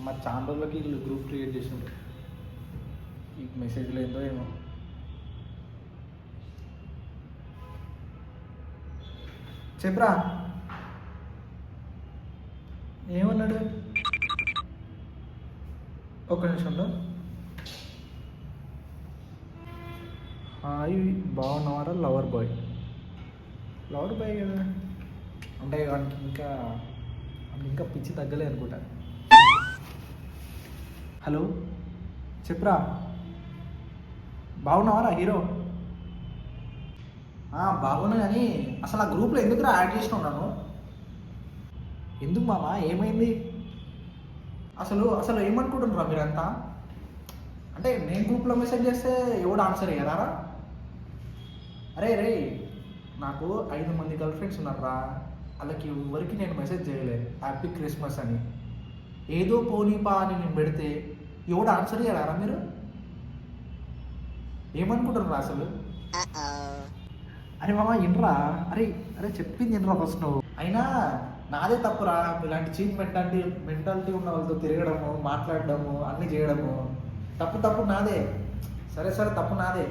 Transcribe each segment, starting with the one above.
మా చాలా రోజులకి వీళ్ళు గ్రూప్ క్రియేట్ చేసినారు. ఈ మెసేజ్లో ఏందో ఏమో. చెప్పరా ఏమన్నాడు? ఒక్క నిమిషంలో. హాయ్ బాగున్నావారా లవర్ బాయ్. లవర్ బాయ్ కదా అంటే వానికి ఇంకా పిచ్చి తగ్గలే అనుకుంటా. హలో చెప్పరా బాగున్నావారా హీరో? బాగున్నా కానీ అసలు ఆ గ్రూప్లో ఎందుకురా యాడ్ చేసినావు నన్ను? ఎందుకు మామా ఏమైంది? అసలు అసలు ఏమనుకుంటున్నారా మీరంతా? అంటే నేను గ్రూప్లో మెసేజ్ చేస్తే ఎవడు ఆన్సర్ అయ్యారా? అరే రే నాకు 5 మంది గర్ల్ ఫ్రెండ్స్ ఉన్నారా, వాళ్ళకి ఎవరికి నేను మెసేజ్ చేయలే హ్యాపీ క్రిస్మస్ అని. ఏదో పోనీపా అని నేను పెడితే ఎవడు ఆన్సర్ చేయరా? మీరు ఏమనుకుంటున్నారా అసలు? అరే మామ ఇన్రా, అరే అరే చెప్పింది ఇన్రా ఫస్ట్. నువ్వు అయినా నాదే తప్పురా ఇలాంటి చీప్ మెంటాలిటీ ఉన్న వాళ్ళతో తిరగడము, మాట్లాడడము, అన్నీ చేయడము తప్పు నాదే. సరే తప్పు నాదే.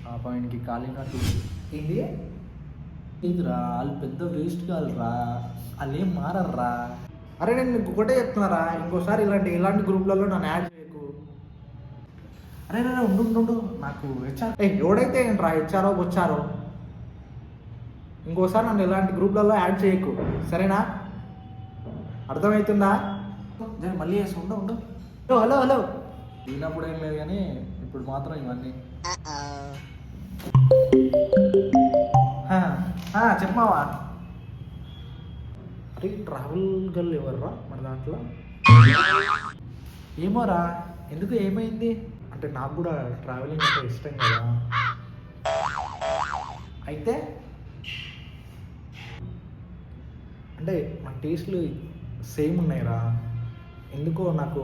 ఆ పాయింట్కి కాలినట్టు ఏంటి ఇదిరా, వాళ్ళు పెద్ద వేస్ట్ కాదురా, వాళ్ళు ఏం మారర్రా. అరే నేను మీకు ఒకటే చెప్తున్నారా, ఇంకోసారి ఇలాంటి గ్రూప్లలో నన్ను యాడ్ చేయకు. అరే ఉండు నాకు హెచ్ఆర్ ఎవడైతే ఏంట్రా హెచ్ఆరో వచ్చారో, ఇంకోసారి నన్ను ఇలాంటి గ్రూప్లలో యాడ్ చేయకు సరేనా? అర్థమవుతుందా? మళ్ళీ వేసి ఉండు. హలో తినప్పుడు ఏం లేదు కానీ ఇప్పుడు మాత్రం ఇవన్నీ. చెప్పమావా? అరే ట్రావెల్ గర్ల్ ఎవర్రా మన దాంట్లో? ఏమోరా, ఎందుకు ఏమైంది? అంటే నాకు కూడా ట్రావెలింగ్ అంటే ఇష్టం కదా. అయితే అంటే మన టేస్ట్లు సేమ్ ఉన్నాయిరా. ఎందుకో నాకు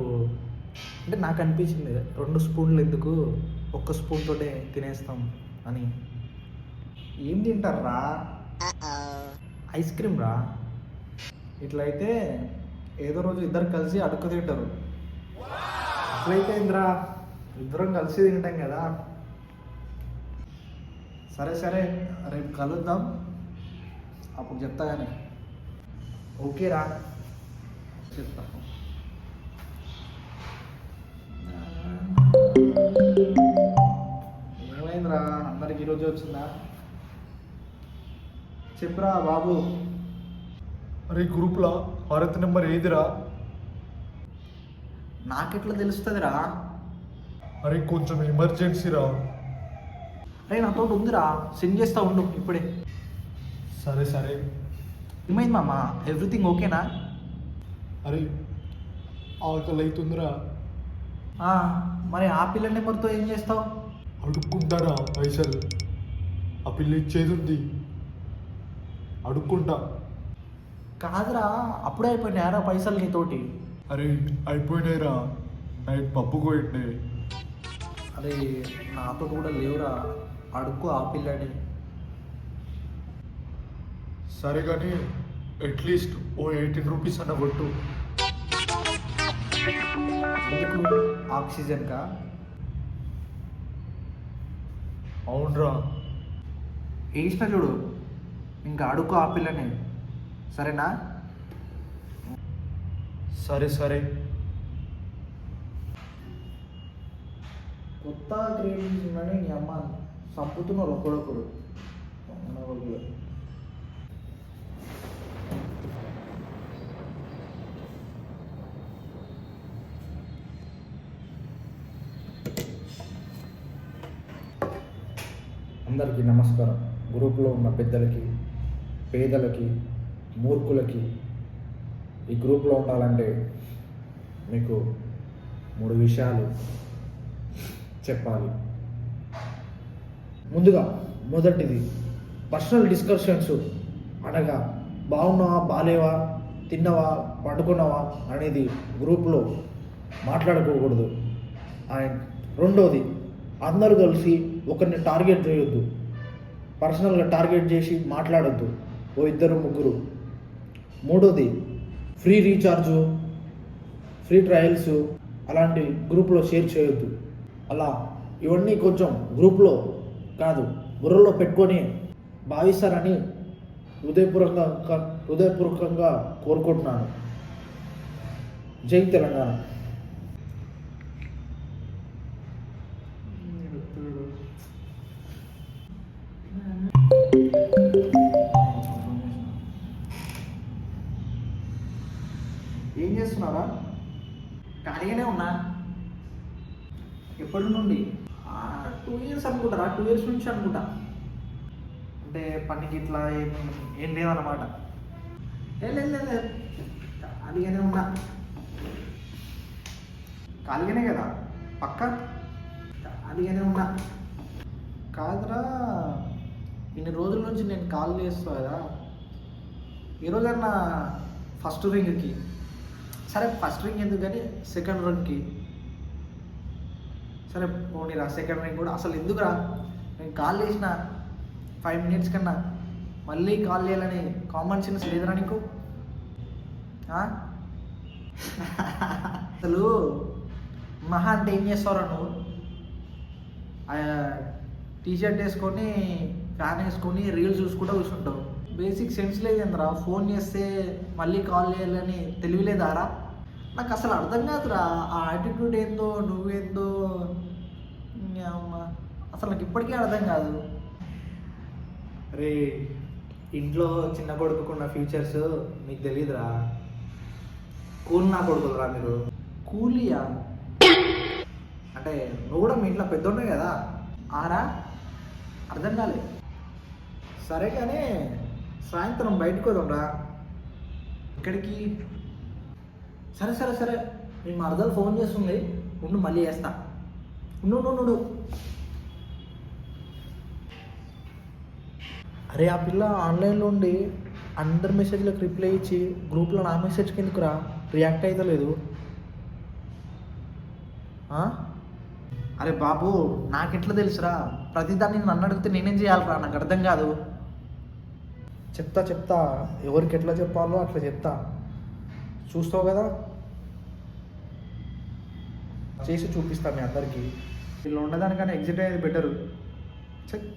అనిపించింది 2 స్పూన్లు ఎందుకు, 1 స్పూన్ తోటే తినేస్తాం అని. ఏం తింటారా? ఐస్ క్రీమ్ రా. ఇట్లయితే ఏదో రోజు ఇద్దరు కలిసి అడుక్కు తింటారు. అట్లయితే ఇంద్రా ఇద్దరం కలిసి తింటాం కదా. సరే రేపు కలుద్దాం, అప్పుడు చెప్తా కానీ. ఓకేరా చెప్తా. ఏమైందిరా అందరికి ఈరోజు వచ్చిందా? చెప్పురా బాబు. అరే గ్రూప్లో భారత్ నెంబర్ ఏదిరా? నాకెట్లా తెలుస్తుందిరా? అరే కొంచెం ఎమర్జెన్సీ రా. అరే నాతో ఉందిరా, సెండ్ చేస్తా ఉండు ఇప్పుడే. సరే ఏమైంది మామ? ఎవ్రీథింగ్ ఓకేనా? అరే ఆకలి అవుతుందిరా. మరి ఆ పిల్ల నెంబర్తో ఏం చేస్తావు? అడుక్కుంటారా పైసలు? ఆ పిల్ల ఇచ్చేది ఉంది, అడుక్కుంటా. కాదురా, అప్పుడే అయిపోయినాయరా పైసలు నీతోటి? అరే అయిపోయినాయిరా, నైట్ పప్పు కోయిట్నే. అరే నాతో కూడా లేవురా, అడుక్కో ఆ పిల్లని. సరే కానీ అట్లీస్ట్ ఓ 18 రూపీస్ అన్న కొట్టు. ఎందుకు? ఆక్సిజన్కా? అవునరా. వేసిన చూడు, ఇంకా అడుక్కో ఆ పిల్లని సరేనా? సరే కొత్త క్రియేటివ్స్ ఉన్నాయని నీ అమ్మ చంపుతున్నారు ఒకడొకడు. అందరికీ నమస్కారం. గ్రూప్లో ఉన్న పెద్దలకి, పేదలకి, మూర్ఖులకి ఈ గ్రూప్లో ఉండాలంటే మీకు 3 విషయాలు చెప్పాలి. ముందుగా మొదటిది పర్సనల్ డిస్కషన్స్, అనగా బాగున్నావా, బాలేవా, తిన్నావా, పండుకున్నావా అనేది గ్రూప్లో మాట్లాడుకోకూడదు. అండ్ రెండోది అందరూ కలిసి ఒకరిని టార్గెట్ చేయొద్దు, పర్సనల్గా టార్గెట్ చేసి మాట్లాడొద్దు, ఓ 2 3. మూడోది ఫ్రీ రీఛార్జు, ఫ్రీ ట్రయల్స్ అలాంటి గ్రూప్లో షేర్ చేయొద్దు. అలా ఇవన్నీ కొంచెం గ్రూప్లో కాదు బుర్రలో పెట్టుకొని భావిస్తారని హృదయపూర్వకంగా కోరుకుంటున్నాను. జై తెలంగాణ. ఏం చేస్తున్నారా? ఖాళీగానే ఉన్నా. ఎప్పటి నుండి? 2 years అనుకుంటారా? 2 years నుంచి అనుకుంటా. అంటే పనికి ఇట్లా ఏం లేదన్నమాట. లేదు, ఖాళీగానే ఉన్నా. ఖాళీగానే కదా పక్క, ఖాళీగానే ఉన్నా. కాదురా, ఇన్ని రోజుల నుంచి నేను కాల్ చేస్తా కదా, ఈరోజన్నా ఫస్ట్ రింగ్కి, సరే ఫస్ట్ రింగ్ ఎందుకు కానీ సెకండ్ రింగ్కి, సరే పోనీరా సెకండ్ రింగ్ కూడా అసలు ఎందుకురా, నేను కాల్ చేసిన 5 minutes కన్నా మళ్ళీ కాల్ చేయాలని కామన్ సెన్స్ లేదురా నీకు? అసలు మహా అంటే ఏం చేస్తావురా నువ్వు? టీషర్ట్ వేసుకొని ఫ్యాన్ వేసుకొని రీల్స్ చూసుకుంటూ కూర్చుంటావు. బేసిక్ సెన్స్ లేదేంద్రా, ఫోన్ చేస్తే మళ్ళీ కాల్ చేయాలని తెలియలేదారా? నాకు అసలు అర్థం కాదురా ఆ యాటిట్యూడ్ ఏందో, నువ్వేందో, అసలు నాకు ఇప్పటికీ అర్థం కాదు. రే, ఇంట్లో చిన్న కొడుకున్న ఫ్యూచర్స్ మీకు తెలియదురా. కూల్ నా కొడుకురా మీరు. కూలియా అంటే నువ్వు కూడా మీ ఇంట్లో పెద్దోడే కదా ఆరా? అర్థం కాలే. సరే కానీ సాయంత్రం బయటకు వద్దాంరా. ఇక్కడికి? సరే మీ మరదలు ఫోన్ చేస్తుంది, ఉండు మళ్ళీ చేస్తా. ఉండు. అరే, ఆ పిల్ల ఆన్లైన్లో ఉండి అందరి మెసేజ్లకు రిప్లై ఇచ్చి గ్రూప్లో నా మెసేజ్కి ఎందుకురా రియాక్ట్ అవుతలేదు? అరే బాబు, నాకెట్లా తెలుసురా? ప్రతిదాన్ని నన్ను అడిగితే నేనేం చేయాలరా? నాకు అర్థం కాదు. చెప్తా ఎవరికి ఎట్లా చెప్పాలో అట్లా చెప్తా, చూస్తావు కదా, చేసి చూపిస్తా మీ అందరికీ. వీళ్ళు ఉండదానికన్నా ఎగ్జిట్ అయ్యేది బెటరు. చెక్.